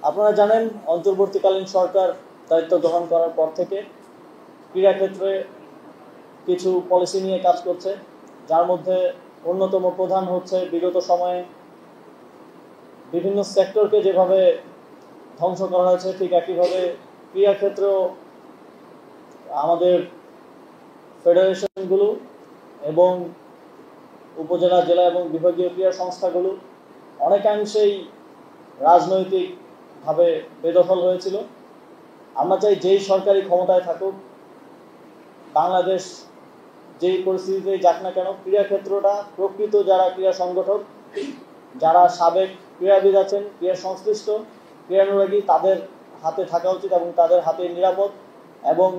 আপনারা জানেন অন্তর্বর্তীকালীন সরকার দায়িত্ব গ্রহণ করার পর থেকে ক্রীড়া ক্ষেত্রে কিছু পলিসি নিয়ে কাজ করছে, যার মধ্যে অন্যতম প্রধান হচ্ছে বিগত সময়ে বিভিন্ন সেক্টরকে যেভাবে ধ্বংস করা হয়েছে ঠিক একইভাবে ক্রীড়া ক্ষেত্রেও আমাদের ফেডারেশনগুলো এবং উপজেলা, জেলা এবং বিভাগীয় ক্রীড়া সংস্থাগুলো অনেকাংশেই রাজনৈতিকভাবে বেদখল হয়েছিল। আমরা চাই যেই সরকারি ক্ষমতায় থাকুক, বাংলাদেশ যেই পরিস্থিতিতে যাক না কেন, ক্রীড়া ক্ষেত্রটা প্রকৃত যারা ক্রীড়া সংগঠক, যারা সাবেক ক্রীড়াবিদ আছেন, ক্রীড়া সংশ্লিষ্ট ক্রীড়ানুরাগী, তাদের হাতে থাকা উচিত এবং তাদের হাতে নিরাপদ এবং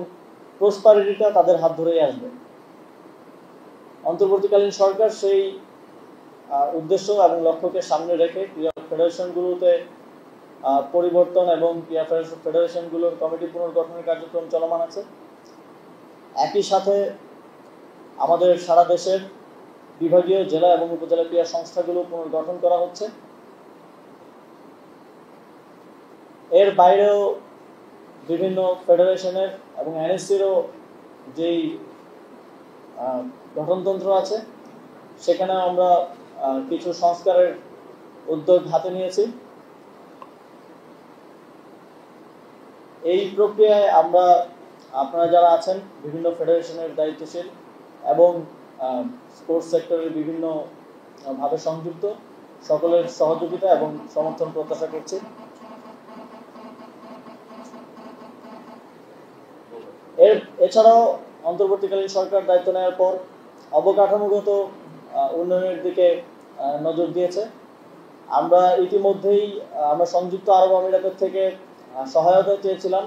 প্রসপারিটিটা তাদের হাত ধরেই আসবে। অন্তর্বর্তীকালীন সরকার সেই উদ্দেশ্য এবং লক্ষ্যকে সামনে রেখে ক্রীড়া ফেডারেশনগুলোতে পরিবর্তন এবং ক্রীড়া ফেডারেশনগুলোর কমিটি পুনর্গঠনের কার্যক্রম চলমান আছে। একই সাথে আমাদের সারা দেশের বিভাগীয়, জেলা এবং উপজেলা ক্রীড়া সংস্থাগুলো পুনর্গঠন করা হচ্ছে। এর বাইরেও বিভিন্ন ফেডারেশনের এবং এনএসসিরও যেই গঠনতন্ত্র আছে, সেখানে আমরা কিছু সংস্কারের উদ্যোগ হাতে নিয়েছি। এই প্রক্রিয়ায় আমরা, আপনারা যারা আছেন বিভিন্ন ফেডারেশনের দায়িত্বশীল এবং স্পোর্টস সেক্টরের বিভিন্ন ভাবে সংযুক্ত, সকলের সহযোগিতা এবং সমর্থন প্রত্যাশা করছি। এছাড়াও অন্তর্বর্তীকালীন সরকার দায়িত্ব নেওয়ার পর অবকাঠামোগত উন্নয়নের দিকে নজর দিয়েছে। আমরা ইতিমধ্যেই সংযুক্ত আরব আমিরাতের থেকে সহায়তা চেয়েছিলাম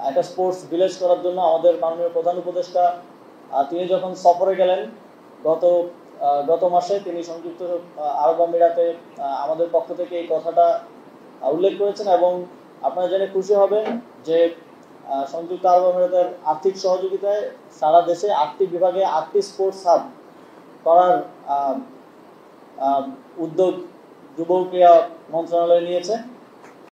একটা স্পোর্টস ভিলেজ করার জন্য। আমাদের মাননীয় প্রধান উপদেষ্টা তিনি যখন সফরে গেলেন গত মাসে, তিনি সংযুক্ত আরব আমিরাতে আমাদের পক্ষ থেকে এই কথাটা উল্লেখ করেছেন এবং আপনারা জেনে খুশি হবেন যে সংযুক্ত আরব আমিরাতের আর্থিক সহযোগিতায় সারা দেশে 8টি বিভাগে 8টি স্পোর্টস হাব করার উদ্যোগ যুব ক্রীড়া মন্ত্রণালয় নিয়েছে।